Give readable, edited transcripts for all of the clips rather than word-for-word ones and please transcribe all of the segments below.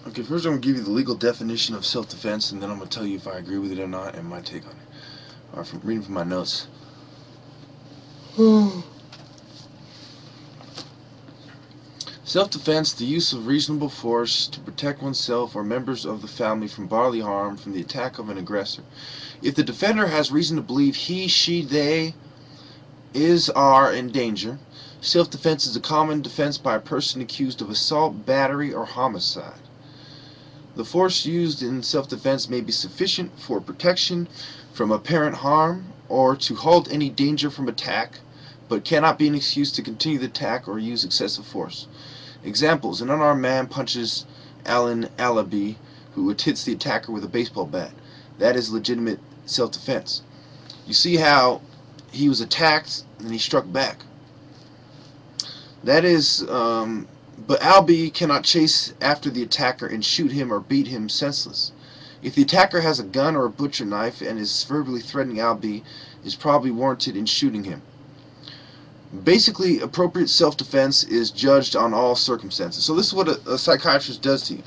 Okay, first I'm going to give you the legal definition of self-defense, and then I'm going to tell you if I agree with it or not and my take on it. Alright, from reading from my notes. Self-defense, the use of reasonable force to protect oneself or members of the family from bodily harm from the attack of an aggressor. If the defender has reason to believe he, she, they are in danger, self-defense is a common defense by a person accused of assault, battery, or homicide. The force used in self-defense may be sufficient for protection from apparent harm or to halt any danger from attack, but cannot be an excuse to continue the attack or use excessive force. Examples: an unarmed man punches Alan Alabi, who hits the attacker with a baseball bat. That is legitimate self-defense. You see how he was attacked and he struck back. That is, but Albee cannot chase after the attacker and shoot him or beat him senseless. If the attacker has a gun or a butcher knife and is verbally threatening Albee, is probably warranted in shooting him. Basically, appropriate self-defense is judged on all circumstances. So this is what a psychiatrist does to you.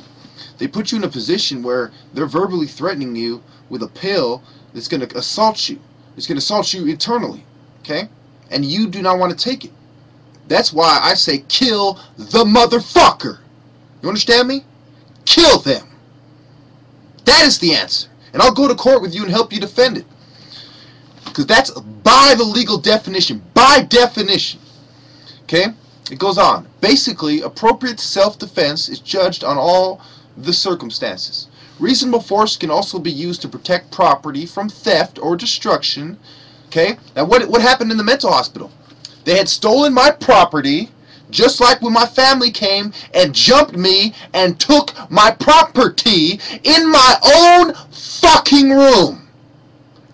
They put you in a position where they're verbally threatening you with a pill that's going to assault you. It's going to assault you eternally, okay? And you do not want to take it. That's why I say kill the motherfucker. You understand me? Kill them. That is the answer. And I'll go to court with you and help you defend it. Because that's by the legal definition. By definition. Okay? It goes on. Basically, appropriate self-defense is judged on all the circumstances. Reasonable force can also be used to protect property from theft or destruction. Okay? Now what happened in the mental hospital? They had stolen my property, just like when my family came and jumped me and took my property in my own fucking room.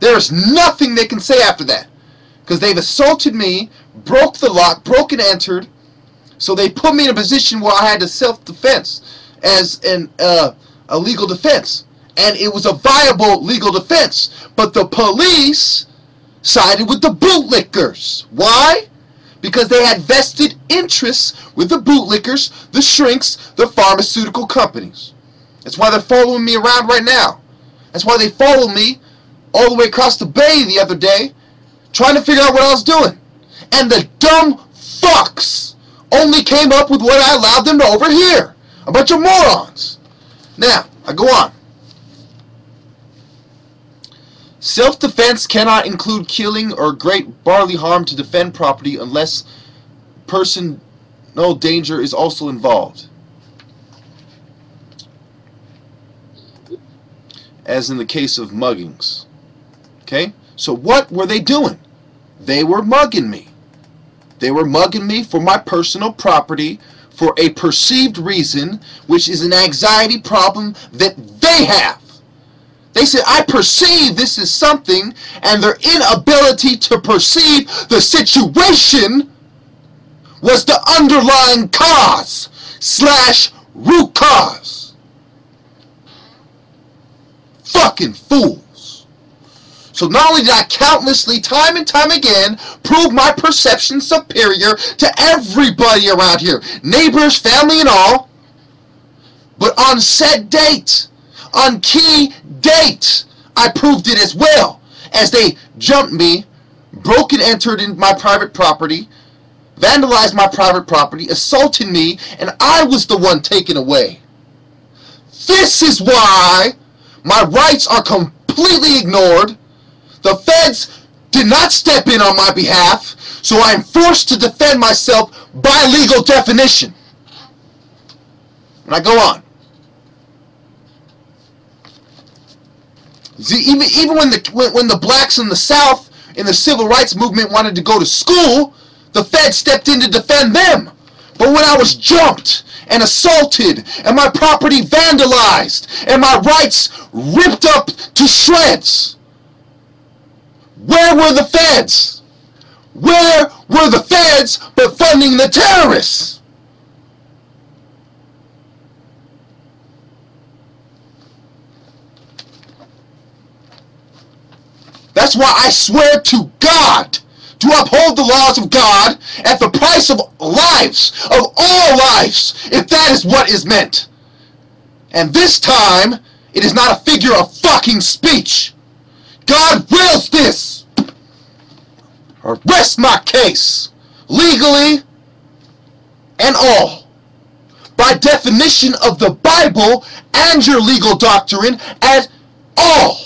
There's nothing they can say after that, because they've assaulted me, broke the lock, broke and entered, so they put me in a position where I had to self-defense as a legal defense. And it was a viable legal defense. But the police sided with the bootlickers. Why? Because they had vested interests with the bootlickers, the shrinks, the pharmaceutical companies. That's why they're following me around right now. That's why they followed me all the way across the bay the other day, trying to figure out what I was doing. And the dumb fucks only came up with what I allowed them to overhear. A bunch of morons. Now, I go on. Self-defense cannot include killing or great bodily harm to defend property unless personal danger is also involved. As in the case of muggings. Okay? So what were they doing? They were mugging me. They were mugging me for my personal property for a perceived reason, which is an anxiety problem that they have. They said, I perceive this is something, and their inability to perceive the situation was the underlying cause / root cause. Fucking fools. So not only did I countlessly, time and time again, prove my perception superior to everybody around here, neighbors, family, and all, but on said date, on key date, I proved it as well, as they jumped me, broke and entered in my private property, vandalized my private property, assaulted me, and I was the one taken away. This is why my rights are completely ignored. The feds did not step in on my behalf, so I am forced to defend myself by legal definition. And I go on. See, even when the blacks in the South in the civil rights movement wanted to go to school, the feds stepped in to defend them. But when I was jumped and assaulted and my property vandalized and my rights ripped up to shreds, where were the feds? Where were the feds but funding the terrorists? That's why I swear to God to uphold the laws of God at the price of lives, of all lives, if that is what is meant. And this time, it is not a figure of fucking speech. God wills this. Or rest my case, legally and all, by definition of the Bible and your legal doctrine as all.